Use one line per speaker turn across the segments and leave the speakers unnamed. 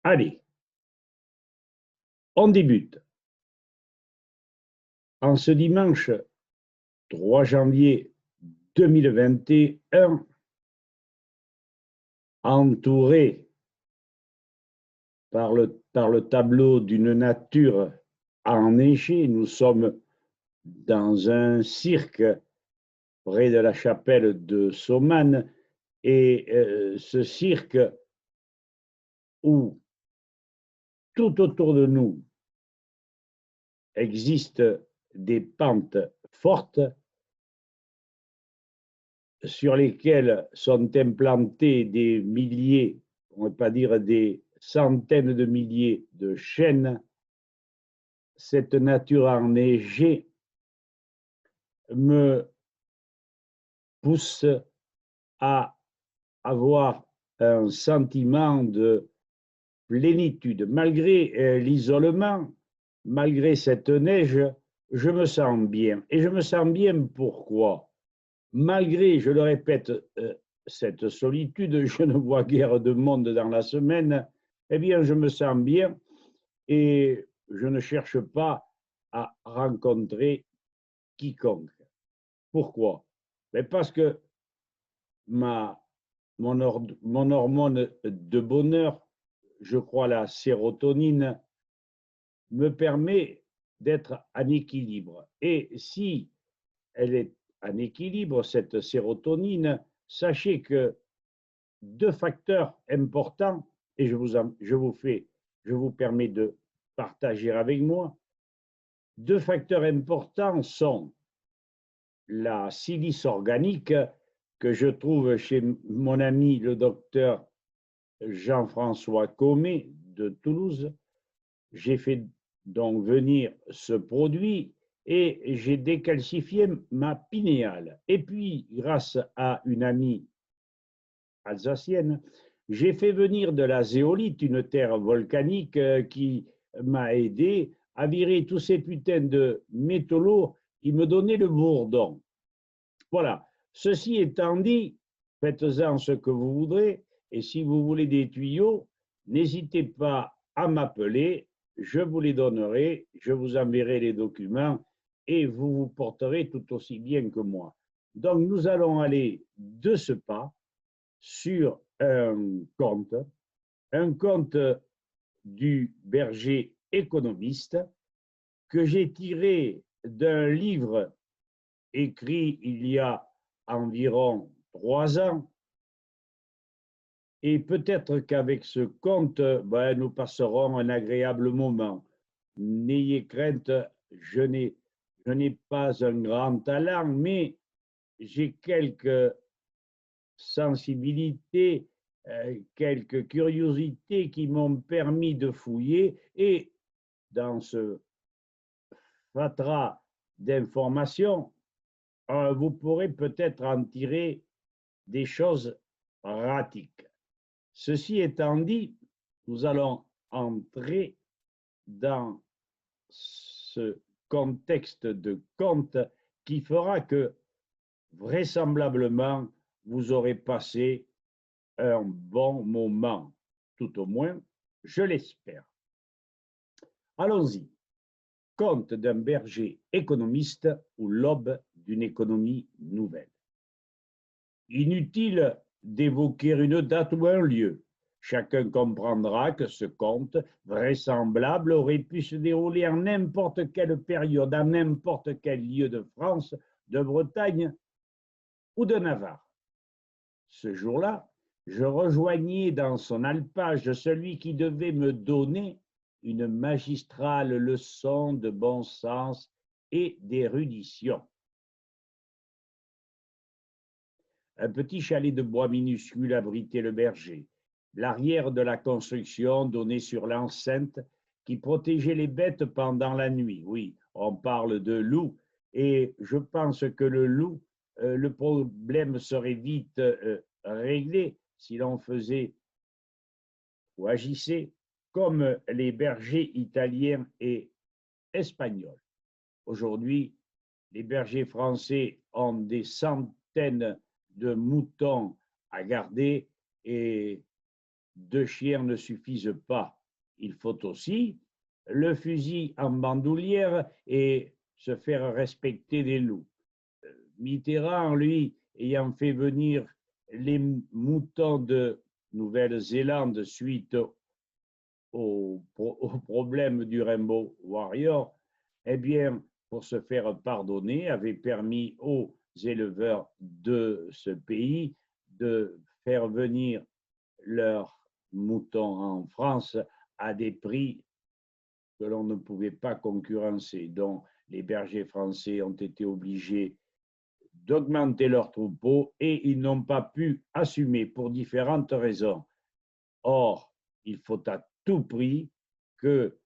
Allez, on débute. En ce dimanche 3 janvier 2021, entouré par le tableau d'une nature enneigée, nous sommes dans un cirque près de la chapelle de Saumanne, et ce cirque où tout autour de nous existent des pentes fortes sur lesquelles sont implantés des milliers, on ne va pas dire des centaines de milliers de chênes. Cette nature enneigée me pousse à avoir un sentiment de plénitude. Malgré l'isolement, malgré cette neige, je me sens bien. Et je me sens bien pourquoi? Malgré, je le répète, cette solitude, je ne vois guère de monde dans la semaine, eh bien, je me sens bien et je ne cherche pas à rencontrer quiconque. Pourquoi? Parce que mon hormone de bonheur, je crois la sérotonine, me permet d'être en équilibre. Et si elle est en équilibre, cette sérotonine, sachez que deux facteurs importants, et je vous permets de partager avec moi, deux facteurs importants sont la silice organique que je trouve chez mon ami le docteur Jean-François Comet de Toulouse. J'ai fait donc venir ce produit et j'ai décalcifié ma pinéale. Et puis, grâce à une amie alsacienne, j'ai fait venir de la zéolite, une terre volcanique qui m'a aidé à virer tous ces putains de métaux lourds qui me donnaient le bourdon. Voilà. Ceci étant dit, faites-en ce que vous voudrez, et si vous voulez des tuyaux, n'hésitez pas à m'appeler, je vous les donnerai, je vous enverrai les documents et vous vous porterez tout aussi bien que moi. Donc nous allons aller de ce pas sur un conte du berger économiste que j'ai tiré d'un livre écrit il y a environ 3 ans. Et peut-être qu'avec ce conte, nous passerons un agréable moment. N'ayez crainte, je n'ai pas un grand talent, mais j'ai quelques sensibilités, quelques curiosités qui m'ont permis de fouiller. Et dans ce fatras d'informations, vous pourrez peut-être en tirer des choses pratiques. Ceci étant dit, nous allons entrer dans ce contexte de conte qui fera que vraisemblablement vous aurez passé un bon moment, tout au moins, je l'espère. Allons-y. Conte d'un berger économiste ou l'aube d'une économie nouvelle. Inutile d'évoquer une date ou un lieu. Chacun comprendra que ce conte vraisemblable aurait pu se dérouler en n'importe quelle période, à n'importe quel lieu de France, de Bretagne ou de Navarre. Ce jour-là, je rejoignais dans son alpage celui qui devait me donner une magistrale leçon de bon sens et d'érudition. Un petit chalet de bois minuscule abritait le berger. L'arrière de la construction donnait sur l'enceinte qui protégeait les bêtes pendant la nuit. Oui, on parle de loup, et je pense que le problème serait vite réglé si l'on faisait ou agissait comme les bergers italiens et espagnols. Aujourd'hui, les bergers français ont des centaines de moutons à garder et 2 chiens ne suffisent pas. Il faut aussi le fusil en bandoulière et se faire respecter des loups. Mitterrand, lui, ayant fait venir les moutons de Nouvelle-Zélande suite au problème du Rainbow Warrior, eh bien, pour se faire pardonner, avait permis aux éleveurs de ce pays de faire venir leurs moutons en France à des prix que l'on ne pouvait pas concurrencer. Donc, les bergers français ont été obligés d'augmenter leurs troupeaux et ils n'ont pas pu assumer pour différentes raisons. Or, il faut à tout prix que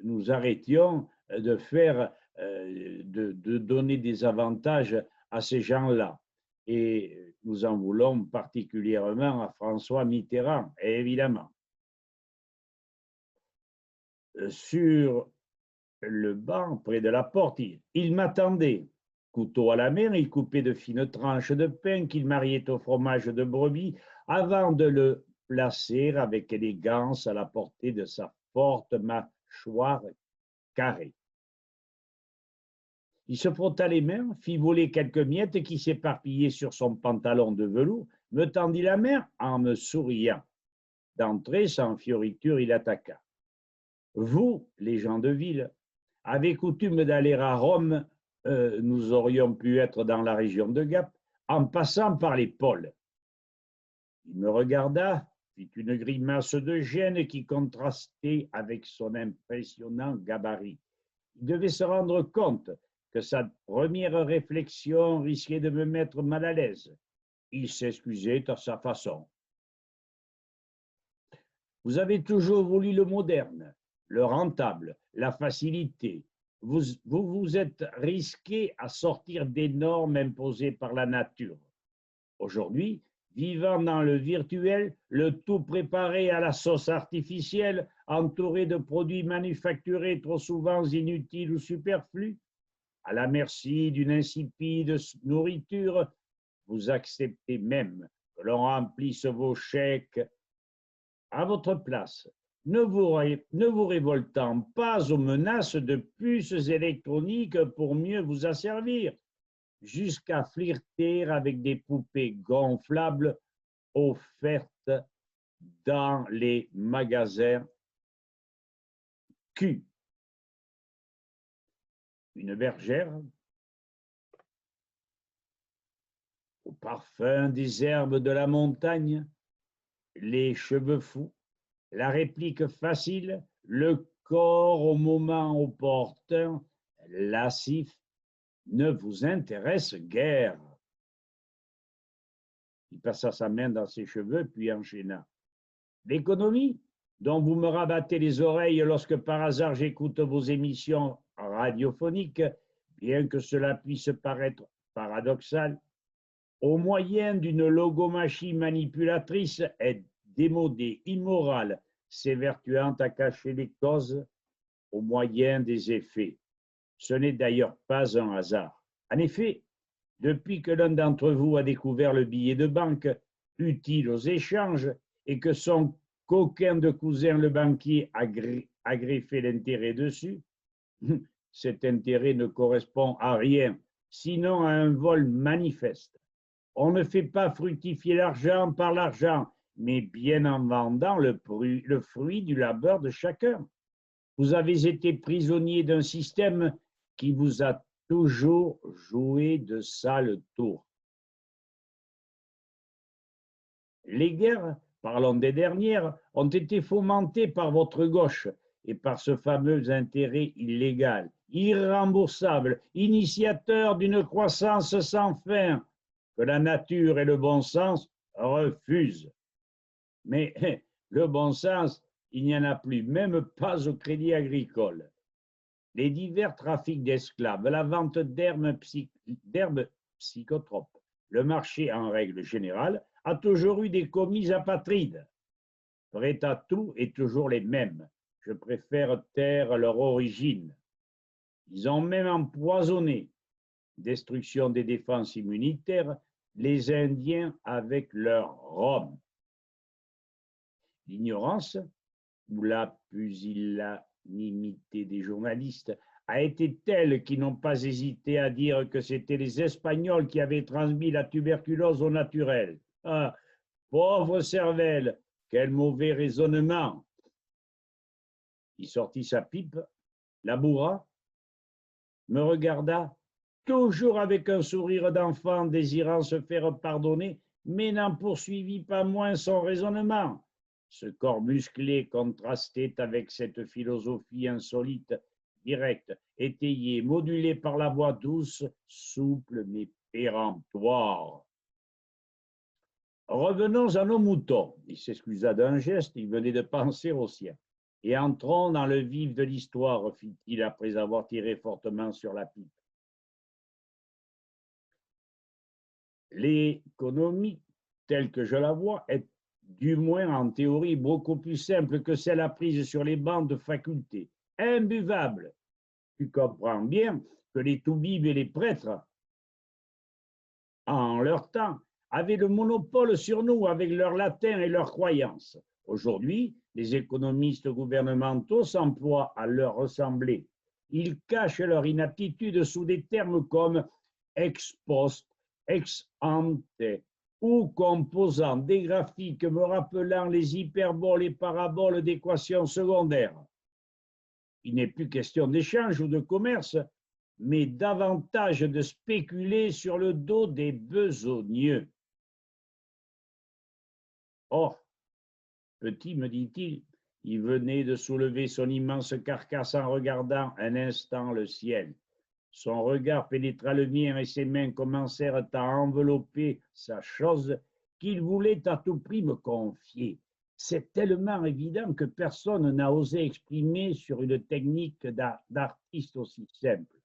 nous arrêtions de faire, de donner des avantages à ces gens-là. Et nous en voulons particulièrement à François Mitterrand, évidemment. Sur le banc, près de la porte, il m'attendait. Couteau à la main, il coupait de fines tranches de pain qu'il mariait au fromage de brebis avant de le placer avec élégance à la portée de sa forte mâchoire carrée. Il se frotta les mains, fit voler quelques miettes qui s'éparpillaient sur son pantalon de velours, me tendit la main en me souriant. D'entrée, sans fioriture, il attaqua. Vous, les gens de ville, avez coutume d'aller à Rome, nous aurions pu être dans la région de Gap, en passant par les pôles. Il me regarda, fit une grimace de gêne qui contrastait avec son impressionnant gabarit. Il devait se rendre compte que sa première réflexion risquait de me mettre mal à l'aise. Il s'excusait à sa façon. Vous avez toujours voulu le moderne, le rentable, la facilité. Vous êtes risqué à sortir des normes imposées par la nature. Aujourd'hui, vivant dans le virtuel, le tout préparé à la sauce artificielle, entouré de produits manufacturés trop souvent inutiles ou superflus, à la merci d'une insipide nourriture, vous acceptez même que l'on remplisse vos chèques à votre place, ne vous révoltant pas aux menaces de puces électroniques pour mieux vous asservir, jusqu'à flirter avec des poupées gonflables offertes dans les magasins Q. Une bergère au parfum des herbes de la montagne, les cheveux fous, la réplique facile, le corps au moment opportun, lascif, ne vous intéresse guère. Il passa sa main dans ses cheveux, puis enchaîna. L'économie, dont vous me rabattez les oreilles lorsque par hasard j'écoute vos émissions radiophoniques, bien que cela puisse paraître paradoxal, au moyen d'une logomachie manipulatrice, est démodée, immorale, s'évertuant à cacher les causes au moyen des effets. Ce n'est d'ailleurs pas un hasard. En effet, depuis que l'un d'entre vous a découvert le billet de banque, utile aux échanges, et que son coquin de cousin le banquier a greffé l'intérêt dessus, cet intérêt ne correspond à rien, sinon à un vol manifeste. On ne fait pas fructifier l'argent par l'argent, mais bien en vendant le fruit du labeur de chacun. Vous avez été prisonnier d'un système qui vous a toujours joué de sales tours. Les guerres, parlons des dernières, ont été fomentées par votre gauche et par ce fameux intérêt illégal, irremboursable, initiateur d'une croissance sans fin, que la nature et le bon sens refusent. Mais le bon sens, il n'y en a plus, même pas au Crédit Agricole. Les divers trafics d'esclaves, la vente d'herbes psychotropes, le marché en règle générale a toujours eu des commis apatrides. Prêts à tout et toujours les mêmes. Je préfère taire leur origine. Ils ont même empoisonné, destruction des défenses immunitaires, les Indiens avec leur rhum. L'ignorance ou la pusillanimité des journalistes a été telle qu'ils n'ont pas hésité à dire que c'était les Espagnols qui avaient transmis la tuberculose au naturel. Ah, pauvre cervelle, quel mauvais raisonnement! Il sortit sa pipe, la bourra, me regarda, toujours avec un sourire d'enfant désirant se faire pardonner, mais n'en poursuivit pas moins son raisonnement. Ce corps musclé contrastait avec cette philosophie insolite, directe, étayée, modulée par la voix douce, souple mais péremptoire. Revenons à nos moutons. Il s'excusa d'un geste, il venait de penser au sien. Et entrons dans le vif de l'histoire, fit-il après avoir tiré fortement sur la pipe. L'économie, telle que je la vois, est du moins en théorie beaucoup plus simple que celle apprise sur les bancs de faculté. Imbuvable. Tu comprends bien que les toubibs et les prêtres, en leur temps, avaient le monopole sur nous avec leur latin et leurs croyances. Aujourd'hui, les économistes gouvernementaux s'emploient à leur ressembler. Ils cachent leur inaptitude sous des termes comme ex post, ex ante ou composant des graphiques me rappelant les hyperboles et paraboles d'équations secondaires. Il n'est plus question d'échange ou de commerce, mais davantage de spéculer sur le dos des besogneux. Or, petit, me dit-il, il venait de soulever son immense carcasse en regardant un instant le ciel. Son regard pénétra le mien et ses mains commencèrent à envelopper sa chose qu'il voulait à tout prix me confier. C'est tellement évident que personne n'a osé exprimer sur une technique d'artiste aussi simple.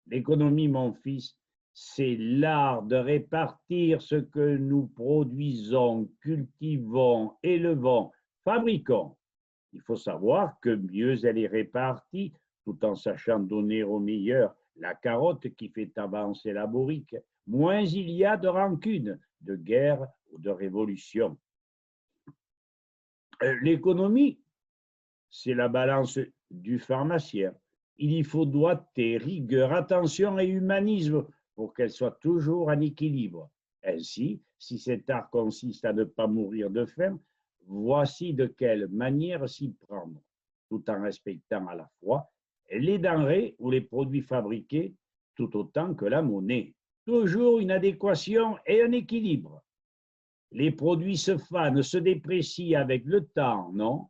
L'économie, mon fils, c'est l'art de répartir ce que nous produisons, cultivons, élevons, fabriquons. Il faut savoir que mieux elle est répartie, tout en sachant donner au meilleur la carotte qui fait avancer la bourrique, moins il y a de rancune, de guerre ou de révolution. L'économie, c'est la balance du pharmacien. Il y faut doigté, rigueur, attention et humanisme pour qu'elle soit toujours en équilibre. Ainsi, si cet art consiste à ne pas mourir de faim, voici de quelle manière s'y prendre, tout en respectant à la fois les denrées ou les produits fabriqués, tout autant que la monnaie. Toujours une adéquation et un équilibre. Les produits se fanent, se déprécient avec le temps, non?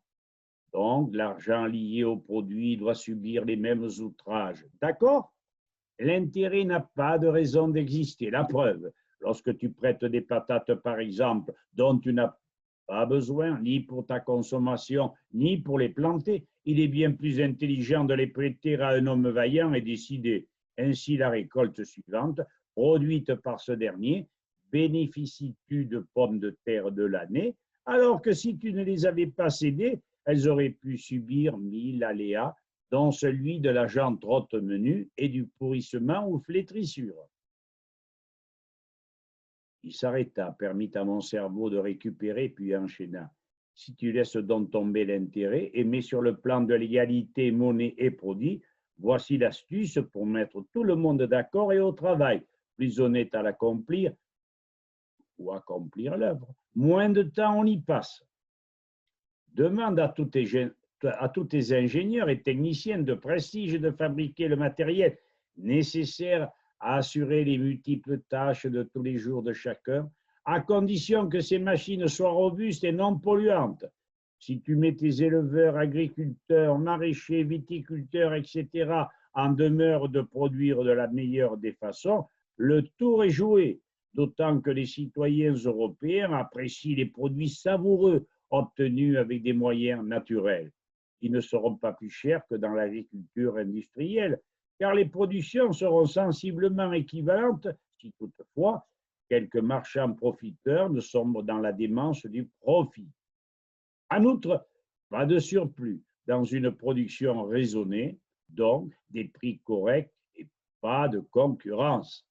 Donc, l'argent lié au produit doit subir les mêmes outrages. D'accord? L'intérêt n'a pas de raison d'exister. La preuve, lorsque tu prêtes des patates, par exemple, dont tu n'as pas besoin, ni pour ta consommation, ni pour les planter, il est bien plus intelligent de les prêter à un homme vaillant et décidé. Ainsi, la récolte suivante, produite par ce dernier, bénéficies-tu de pommes de terre de l'année, alors que si tu ne les avais pas cédées, elles auraient pu subir 1000 aléas, dont celui de la jante trotte menue et du pourrissement ou flétrissure. Il s'arrêta, permit à mon cerveau de récupérer, puis enchaîna. Si tu laisses donc tomber l'intérêt et mets sur le plan de l'égalité monnaie et produit, voici l'astuce pour mettre tout le monde d'accord et au travail, plus honnête à l'accomplir ou accomplir l'œuvre. Moins de temps on y passe. Demande à tous tes ingénieurs et techniciens de prestige de fabriquer le matériel nécessaire à assurer les multiples tâches de tous les jours de chacun, à condition que ces machines soient robustes et non polluantes. Si tu mets tes éleveurs, agriculteurs, maraîchers, viticulteurs, etc., en demeure de produire de la meilleure des façons, le tour est joué, d'autant que les citoyens européens apprécient les produits savoureux obtenus avec des moyens naturels. Ils ne seront pas plus chers que dans l'agriculture industrielle, car les productions seront sensiblement équivalentes, si toutefois quelques marchands profiteurs ne sombrent dans la démence du profit. En outre, pas de surplus dans une production raisonnée, donc des prix corrects et pas de concurrence.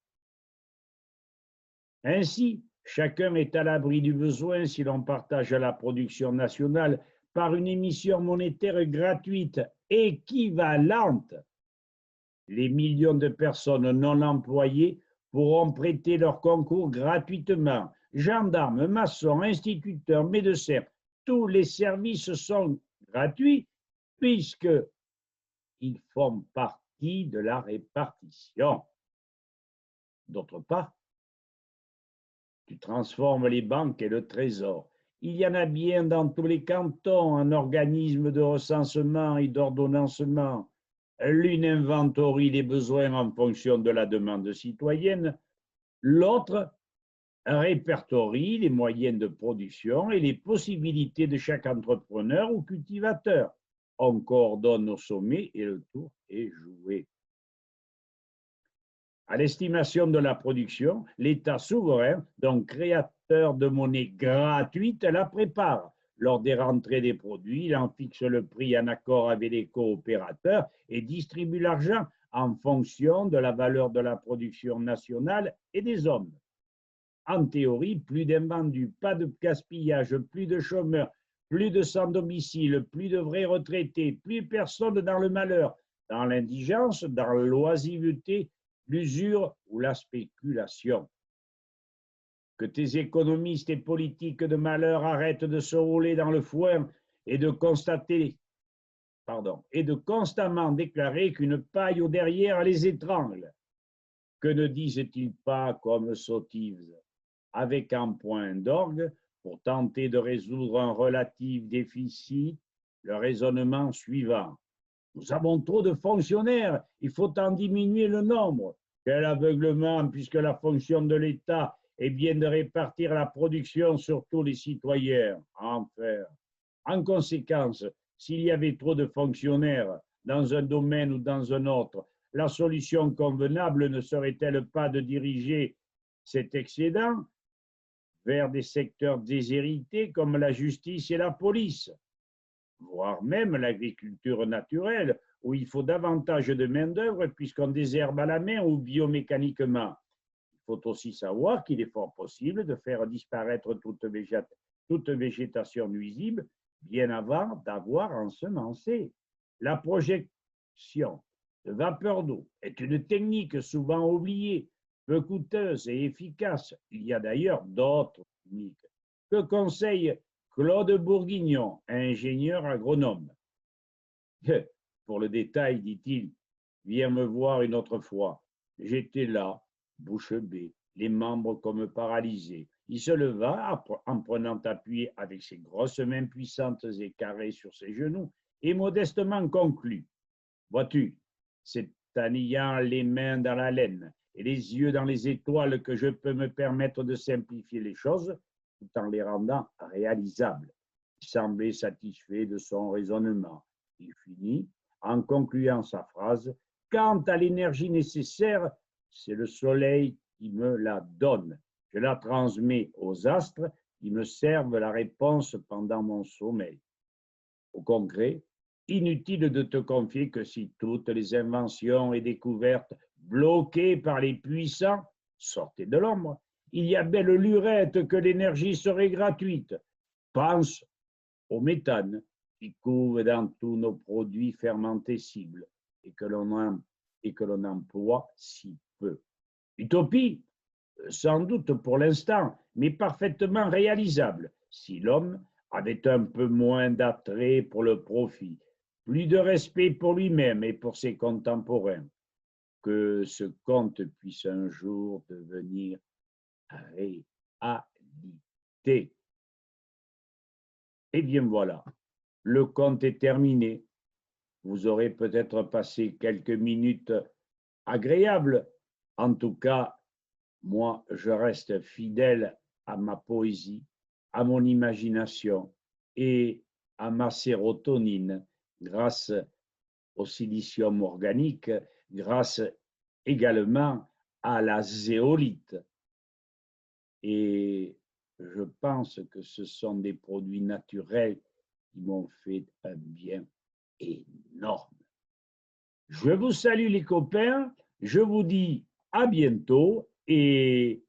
Ainsi, Chacun est à l'abri du besoin si l'on partage la production nationale par une émission monétaire gratuite équivalente. Les millions de personnes non employées pourront prêter leur concours gratuitement. Gendarmes, maçons, instituteurs, médecins, tous les services sont gratuits puisqu'ils font partie de la répartition. D'autre part, tu transformes les banques et le trésor. Il y en a bien dans tous les cantons un organisme de recensement et d'ordonnancement. L'une inventorie les besoins en fonction de la demande citoyenne, l'autre répertorie les moyens de production et les possibilités de chaque entrepreneur ou cultivateur. On coordonne au sommet et le tour est joué. À l'estimation de la production, l'État souverain, donc créateur de monnaie gratuite, la prépare. Lors des rentrées des produits, il en fixe le prix en accord avec les coopérateurs et distribue l'argent en fonction de la valeur de la production nationale et des hommes. En théorie, plus d'invendus, pas de gaspillage, plus de chômeurs, plus de sans-domicile, plus de vrais retraités, plus personne dans le malheur, dans l'indigence, dans l'oisiveté, l'usure ou la spéculation. Que tes économistes et politiques de malheur arrêtent de se rouler dans le foin et de constamment déclarer qu'une paille au derrière les étrangle. Que ne disent-ils pas comme sottises, avec un point d'orgue, pour tenter de résoudre un relatif déficit, le raisonnement suivant. Nous avons trop de fonctionnaires, il faut en diminuer le nombre. Quel aveuglement, puisque la fonction de l'État est bien de répartir la production sur tous les citoyens. Enfer. En conséquence, s'il y avait trop de fonctionnaires dans un domaine ou dans un autre, la solution convenable ne serait-elle pas de diriger cet excédent vers des secteurs déshérités comme la justice et la police, voire même l'agriculture naturelle, où il faut davantage de main-d'œuvre puisqu'on désherbe à la main ou biomécaniquement. Il faut aussi savoir qu'il est fort possible de faire disparaître toute végétation nuisible bien avant d'avoir ensemencé. La projection de vapeur d'eau est une technique souvent oubliée, peu coûteuse et efficace. Il y a d'ailleurs d'autres techniques. Que conseille Claude Bourguignon, ingénieur agronome? Pour le détail, dit-il, viens me voir une autre fois. J'étais là, bouche bée, les membres comme paralysés. Il se leva en prenant appui avec ses grosses mains puissantes et carrées sur ses genoux et modestement conclut. Vois-tu, c'est en ayant les mains dans la laine et les yeux dans les étoiles que je peux me permettre de simplifier les choses tout en les rendant réalisables. Il semblait satisfait de son raisonnement. Il finit en concluant sa phrase. Quant à l'énergie nécessaire, c'est le soleil qui me la donne. Je la transmets aux astres qui me servent la réponse pendant mon sommeil. Au concret, inutile de te confier que si toutes les inventions et découvertes bloquées par les puissants sortaient de l'ombre, il y a belle lurette que l'énergie serait gratuite. Pense au méthane qui couve dans tous nos produits fermentés cibles et que l'on emploie si peu. Utopie, sans doute pour l'instant, mais parfaitement réalisable si l'homme avait un peu moins d'attrait pour le profit, plus de respect pour lui-même et pour ses contemporains, que ce conte puisse un jour devenir réalité. Eh bien voilà, le conte est terminé. Vous aurez peut-être passé quelques minutes agréables. En tout cas, moi, je reste fidèle à ma poésie, à mon imagination et à ma sérotonine grâce au silicium organique, grâce également à la zéolite. Et je pense que ce sont des produits naturels qui m'ont fait un bien énorme. Je vous salue les copains, je vous dis à bientôt et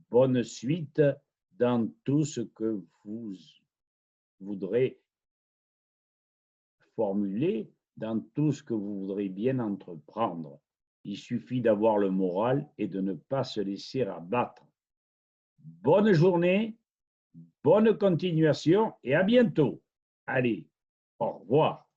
bonne suite dans tout ce que vous voudrez formuler, dans tout ce que vous voudrez bien entreprendre. Il suffit d'avoir le moral et de ne pas se laisser abattre. Bonne journée, bonne continuation et à bientôt. Allez, au revoir.